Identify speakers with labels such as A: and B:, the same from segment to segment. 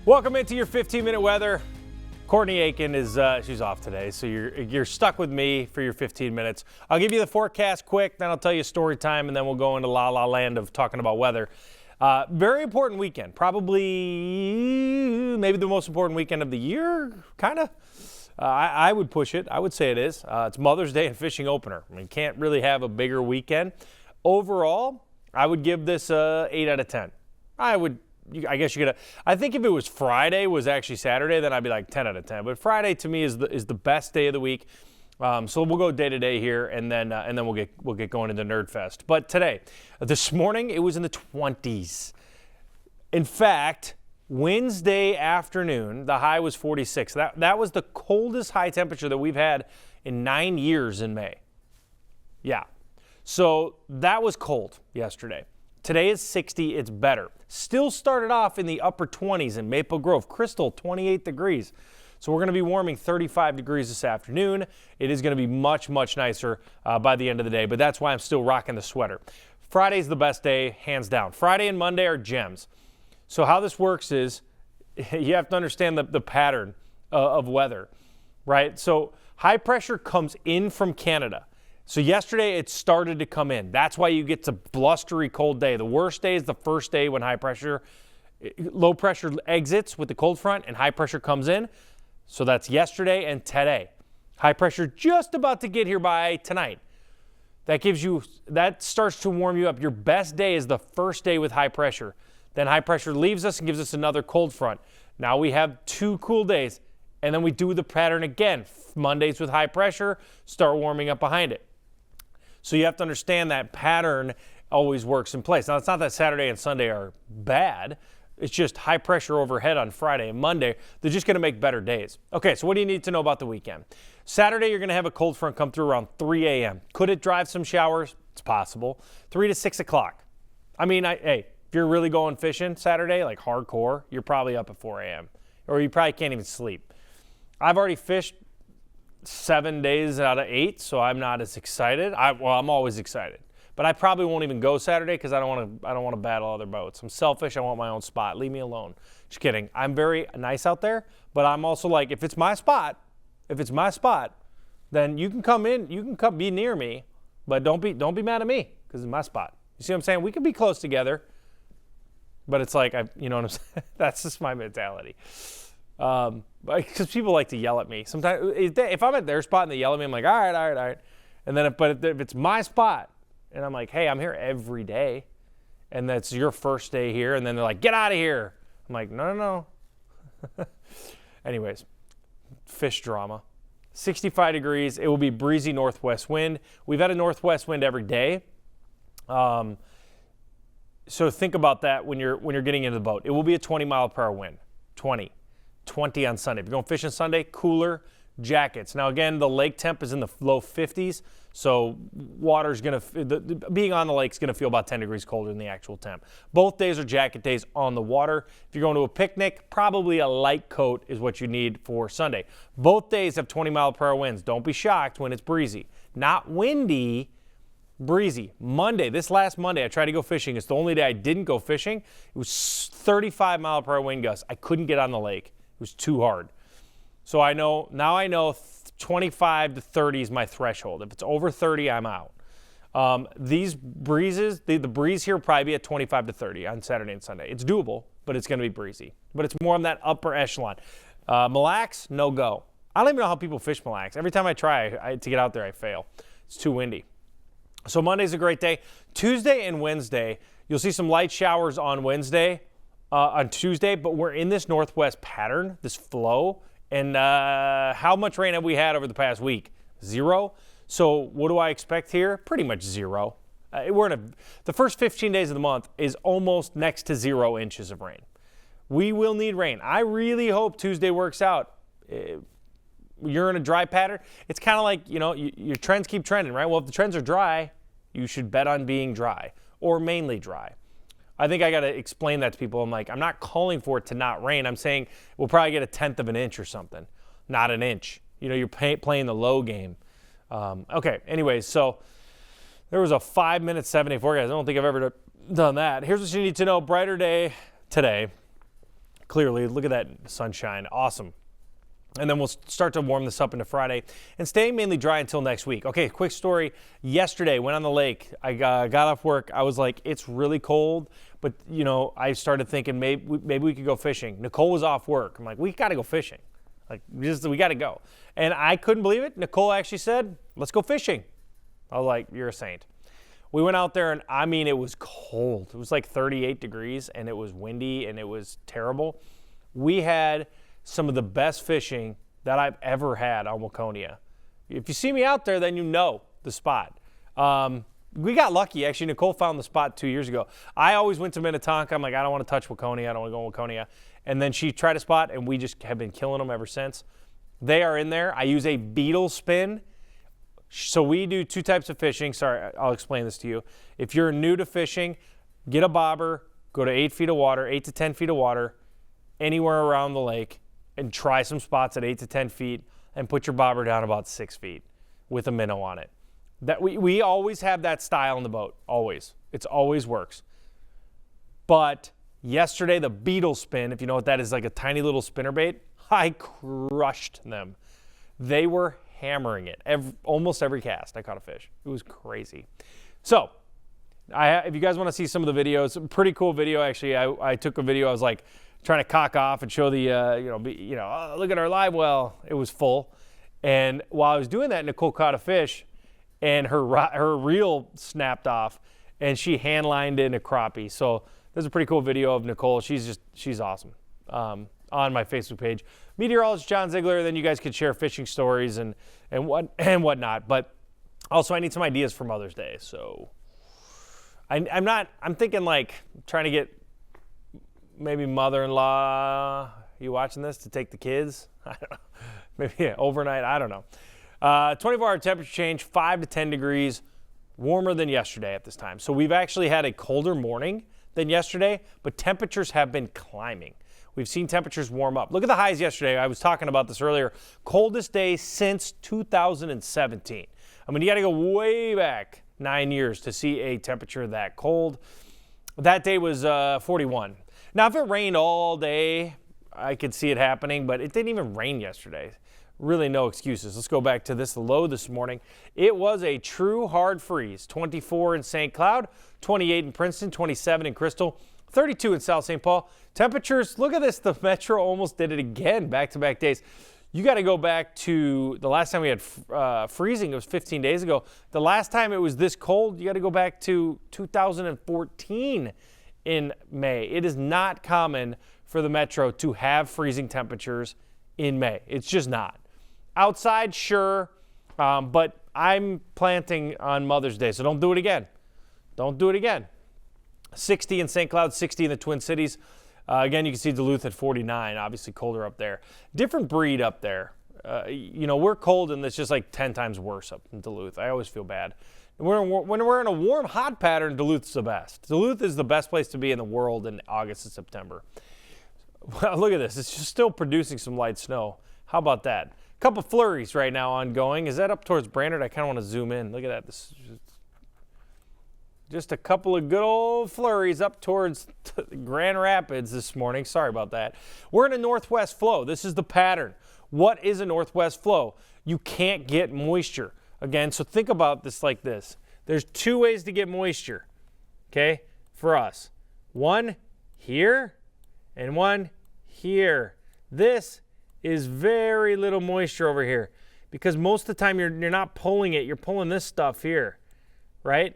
A: Welcome into your 15-minute weather. Courtney Aiken is she's off today, so you're stuck with me for your 15 minutes. I'll give you the forecast quick, then I'll tell you story time, and then we'll go into la la land of talking about weather. Very important weekend, probably maybe the most important weekend of the year, kind of. I would push it. I would say it is. It's Mother's Day and fishing opener. I mean, can't really have a bigger weekend. Overall, I would give this 8 out of 10. I guess you could. I think if it was Friday was actually Saturday, then I'd be like 10 out of 10. But Friday to me is the best day of the week. So we'll go day to day here, and then we'll get going into Nerd Fest. But today, this morning, it was in the 20s. In fact, Wednesday afternoon, the high was 46. That was the coldest high temperature that we've had in 9 years in May. Yeah. So that was cold yesterday. Today is 60. It's better. Still started off in the upper 20s in Maple Grove. Crystal, 28 degrees. So we're going to be warming 35 degrees this afternoon. It is going to be much, much nicer by the end of the day, but that's why I'm still rocking the sweater. Friday's the best day, hands down. Friday and Monday are gems. So how this works is you have to understand the pattern of weather, right? So high pressure comes in from Canada. So yesterday it started to come in. That's why you get a blustery cold day. The worst day is the first day when low pressure exits with the cold front and high pressure comes in. So that's yesterday and today. High pressure just about to get here by tonight. That starts to warm you up. Your best day is the first day with high pressure. Then high pressure leaves us and gives us another cold front. Now we have 2 cool days, and then we do the pattern again. Mondays with high pressure, start warming up behind it. So you have to understand that pattern always works in place. Now, it's not that Saturday and Sunday are bad. It's just high pressure overhead on Friday and Monday. They're just going to make better days. Okay, so what do you need to know about the weekend? Saturday, you're going to have a cold front come through around 3 a.m. Could it drive some showers? It's possible. 3 to 6 o'clock. I mean, hey, if you're really going fishing Saturday, like hardcore, you're probably up at 4 a.m. Or you probably can't even sleep. I've already fished 7 days out of 8, so I'm not as excited. I'm always excited, but I probably won't even go Saturday because I don't want to battle other boats. I'm selfish. I want my own spot. Leave me alone. Just kidding. I'm very nice out there, but I'm also like, if it's my spot, then you can come in. You can come be near me, but don't be mad at me because it's my spot. You see what I'm saying? We could be close together, but it's like you know what I'm saying. That's just my mentality. Because people like to yell at me. Sometimes if I'm at their spot and they yell at me, I'm like, all right. And then if it's my spot and I'm like, hey, I'm here every day and that's your first day here. And then they're like, get out of here. I'm like, no. Anyways, fish drama. 65 degrees. It will be breezy northwest wind. We've had a northwest wind every day. So think about that when you're getting into the boat. It will be a 20-mile-per-hour wind. 20 on Sunday. If you're going fishing Sunday, cooler jackets. Now, again, the lake temp is in the low 50s, so water's going to, being on the lake is going to feel about 10 degrees colder than the actual temp. Both days are jacket days on the water. If you're going to a picnic, probably a light coat is what you need for Sunday. Both days have 20-mile-per-hour winds. Don't be shocked when it's breezy. Not windy, breezy. Monday, this last Monday, I tried to go fishing. It's the only day I didn't go fishing. It was 35-mile-per-hour wind gusts. I couldn't get on the lake. It was too hard. So I know 25 to 30 is my threshold. If it's over 30, I'm out. These breezes, the breeze here will probably be at 25 to 30 on Saturday and Sunday. It's doable, but it's going to be breezy. But it's more on that upper echelon. Mille Lacs, no go. I don't even know how people fish Mille Lacs. Every time I try to get out there, I fail. It's too windy. So Monday's a great day. Tuesday and Wednesday, you'll see some light showers on Tuesday, but we're in this northwest pattern, this flow. And how much rain have we had over the past week? 0. So what do I expect here? Pretty much 0. The first 15 days of the month is almost next to 0 inches of rain. We will need rain. I really hope Tuesday works out. You're in a dry pattern. It's kind of like, your trends keep trending, right? Well, if the trends are dry, you should bet on being dry or mainly dry. I think I got to explain that to people. I'm like, I'm not calling for it to not rain. I'm saying we'll probably get 1/10 of an inch or something, not an inch. You're playing the low game. Okay, anyways, so there was a 5-minute 7-day forecast. I don't think I've ever done that. Here's what you need to know. Brighter day today. clearly. Look at that sunshine. Awesome. And then we'll start to warm this up into Friday and stay mainly dry until next week. Okay, quick story. Yesterday, went on the lake. I got off work. I was like, it's really cold. But, you know, I started thinking maybe we could go fishing. Nicole was off work. I'm like, we got to go fishing. Like, we got to go. And I couldn't believe it. Nicole actually said, let's go fishing. I was like, you're a saint. We went out there, and I mean, it was cold. It was like 38 degrees, and it was windy, and it was terrible. We had some of the best fishing that I've ever had on Waconia. If you see me out there, then you know the spot. We got lucky. Actually, Nicole found the spot 2 years ago. I always went to Minnetonka. I'm like, I don't want to touch Waconia. I don't want to go to Waconia. And then she tried a spot, and we just have been killing them ever since. They are in there. I use a beetle spin. So we do two types of fishing. Sorry, I'll explain this to you. If you're new to fishing, get a bobber, go to 8 feet of water, 8 to 10 feet of water, anywhere around the lake, and try some spots at 8 to 10 feet, and put your bobber down about 6 feet with a minnow on it. That we always have that style in the boat, always. It's always works. But yesterday, the beetle spin, if you know what that is, like a tiny little spinnerbait, I crushed them. They were hammering it. Almost every cast, I caught a fish. It was crazy. So, if you guys want to see some of the videos, pretty cool video actually. I took a video. I was like trying to cock off and show the oh, look at our live well. It was full, and while I was doing that, Nicole caught a fish, and her reel snapped off, and she hand lined in a crappie. So there's a pretty cool video of Nicole. She's awesome. On my Facebook page, Meteorologist John Zeigler. Then you guys could share fishing stories and whatnot. But also, I need some ideas for Mother's Day. So I'm thinking like trying to get maybe mother-in-law. You watching this to take the kids? I don't know. Maybe overnight. I don't know. 24-hour temperature change, 5 to 10 degrees warmer than yesterday at this time. So we've actually had a colder morning than yesterday, but temperatures have been climbing. We've seen temperatures warm up. Look at the highs yesterday. I was talking about this earlier. Coldest day since 2017. I mean, you got to go way back 9 years to see a temperature that cold. That day was 41. Now, if it rained all day, I could see it happening, but it didn't even rain yesterday. Really no excuses. Let's go back to this low this morning. It was a true hard freeze. 24 in St. Cloud, 28 in Princeton, 27 in Crystal, 32 in South St. Paul. Temperatures, look at this. The Metro almost did it again, back-to-back days. You got to go back to the last time we had freezing. It was 15 days ago. The last time it was this cold, you got to go back to 2014 in May. It is not common for the Metro to have freezing temperatures in May. It's just not. Outside, sure, but I'm planting on Mother's Day, so don't do it again. Don't do it again. 60 in St. Cloud, 60 in the Twin Cities. Again, you can see Duluth at 49, obviously colder up there. Different breed up there. We're cold, and it's just like 10 times worse up in Duluth. I always feel bad. When we're in a warm, hot pattern, Duluth's the best. Duluth is the best place to be in the world in August and September. Well, look at this. It's just still producing some light snow. How about that? A couple flurries right now ongoing. Is that up towards Brainerd? I kind of want to zoom in. Look at that. This is just a couple of good old flurries up towards Grand Rapids this morning. Sorry about that. We're in a northwest flow. This is the pattern. What is a northwest flow? You can't get moisture. Again, so think about this like this. There's two ways to get moisture, okay, for us. One here and one here. This is very little moisture over here because most of the time you're not pulling it. You're pulling this stuff here, right?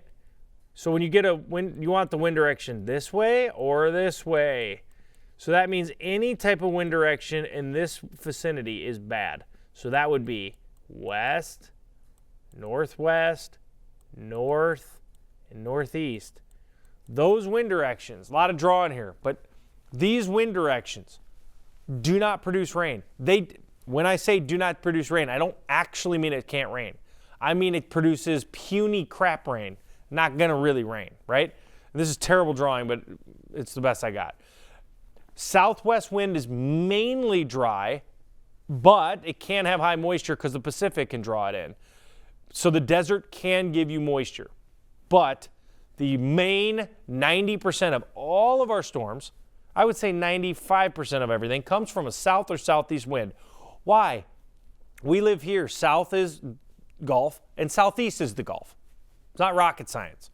A: So when you get you want the wind direction this way or this way. So that means any type of wind direction in this vicinity is bad. So that would be west, northwest, north, and northeast. Those wind directions, a lot of drawing here, but these wind directions do not produce rain. When I say do not produce rain, I don't actually mean it can't rain. I mean it produces puny crap rain, not gonna really rain, right? This is terrible drawing, but it's the best I got. Southwest wind is mainly dry, but it can have high moisture because the Pacific can draw it in. So the desert can give you moisture, but the main 90% of all of our storms I would say 95% of everything comes from a south or southeast wind. Why? We live here. South is Gulf and southeast is the Gulf. It's not rocket science.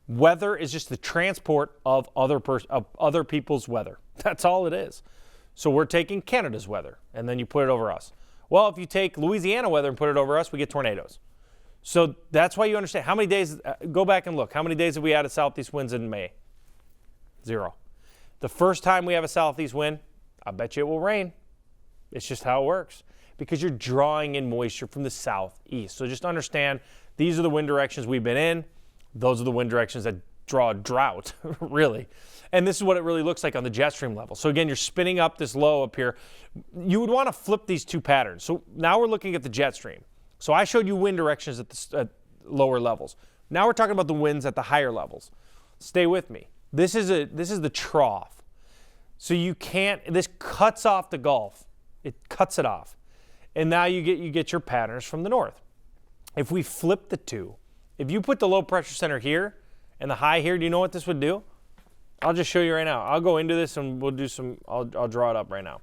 A: Weather is just the transport of other people's weather. That's all it is. So we're taking Canada's weather, and then you put it over us. Well, if you take Louisiana weather and put it over us, we get tornadoes. So that's why you understand. How many days, go back and look, how many days have we had a southeast winds in May? 0. The first time we have a southeast wind, I bet you it will rain. It's just how it works because you're drawing in moisture from the southeast. So just understand these are the wind directions we've been in. Those are the wind directions that draw a drought, really. And this is what it really looks like on the jet stream level. So again, you're spinning up this low up here. You would want to flip these two patterns. So now we're looking at the jet stream. So I showed you wind directions at lower levels. Now we're talking about the winds at the higher levels. Stay with me. This is the trough. So you can't, this cuts off the Gulf. It cuts it off. And now you get your patterns from the north. If we flip the two, if you put the low pressure center here and the high here, do you know what this would do? I'll just show you right now. I'll go into this and we'll do some, I'll draw it up right now.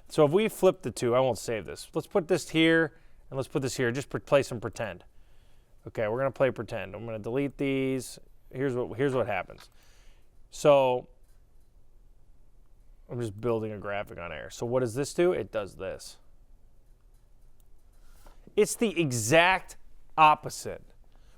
A: So if we flip the two, I won't save this. Let's put this here and let's put this here. Just play some pretend. Okay, we're gonna play pretend. I'm gonna delete these. Here's what happens. So I'm just building a graphic on air. So what does this do? It does this. It's the exact opposite.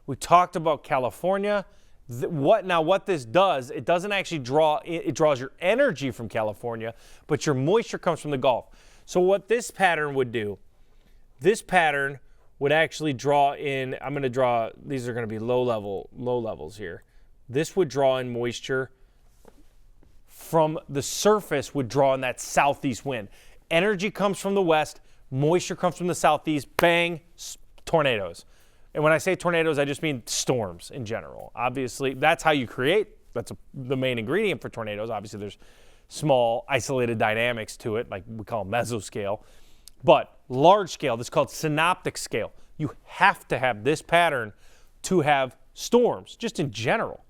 A: We talked about California. What this does, it doesn't actually draw, it draws your energy from California, but your moisture comes from the Gulf. So what this pattern would do, this pattern would actually draw in, I'm going to draw, these are going to be low levels here. This would draw in moisture from the surface, would draw in that southeast wind. Energy comes from the west, moisture comes from the southeast, bang, tornadoes. And when I say tornadoes, I just mean storms in general. Obviously, that's how you create. That's the main ingredient for tornadoes. Obviously, there's small, isolated dynamics to it, like we call mesoscale. But large scale, this is called synoptic scale. You have to have this pattern to have storms, just in general.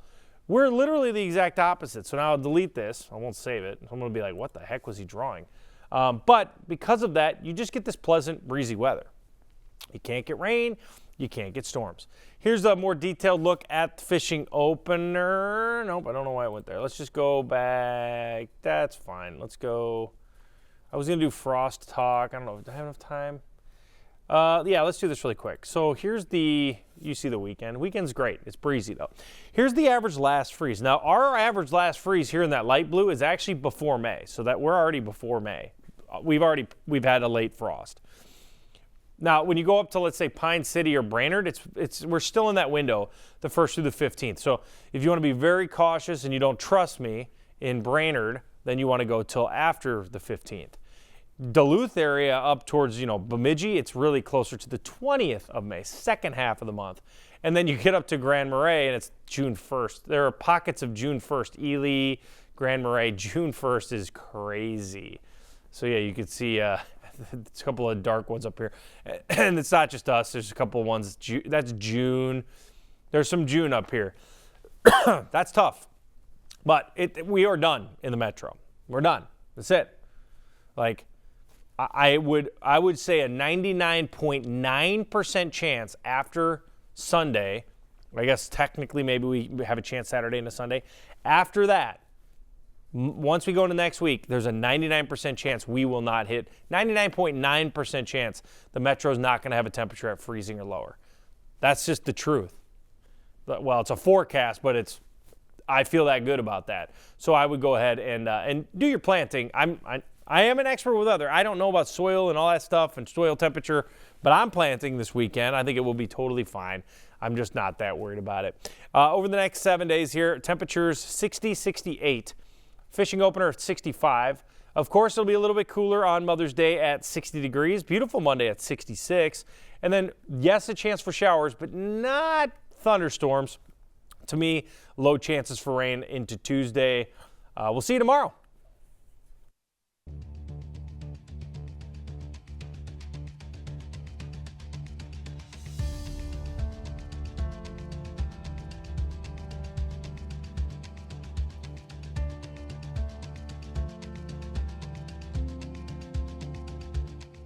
A: We're literally the exact opposite. So now I'll delete this. I won't save it. I'm going to be like, what the heck was he drawing? But because of that, you just get this pleasant, breezy weather. You can't get rain. You can't get storms. Here's a more detailed look at the fishing opener. Nope, I don't know why I went there. Let's just go back. That's fine. Let's go. I was going to do frost talk. I don't know. Do I have enough time? Yeah, let's do this really quick. So here's you see the weekend. Weekend's great. It's breezy, though. Here's the average last freeze. Now, our average last freeze here in that light blue is actually before May, so that we're already before May. We've had a late frost. Now, when you go up to, let's say, Pine City or Brainerd, we're still in that window, the 1st through the 15th. So if you want to be very cautious and you don't trust me in Brainerd, then you want to go till after the 15th. Duluth area up towards, Bemidji, it's really closer to the 20th of May, second half of the month. And then you get up to Grand Marais, and it's June 1st. There are pockets of June 1st. Ely, Grand Marais, June 1st is crazy. So, yeah, you can see it's a couple of dark ones up here. And it's not just us. There's a couple of ones. That's June. There's some June up here. That's tough. But we are done in the metro. We're done. That's it. Like, I would say a 99.9% chance after Sunday. I guess technically maybe we have a chance Saturday into Sunday. After that, once we go into next week, there's a 99% chance we will not hit, 99.9% chance the metro's not going to have a temperature at freezing or lower. That's just the truth. Well, it's a forecast, but I feel that good about that. So I would go ahead and do your planting. I am an expert with weather. I don't know about soil and all that stuff and soil temperature, but I'm planting this weekend. I think it will be totally fine. I'm just not that worried about it. Over the next 7 days here, temperatures 60, 68. Fishing opener at 65. Of course, it'll be a little bit cooler on Mother's Day at 60 degrees. Beautiful Monday at 66. And then, yes, a chance for showers, but not thunderstorms. To me, low chances for rain into Tuesday. We'll see you tomorrow.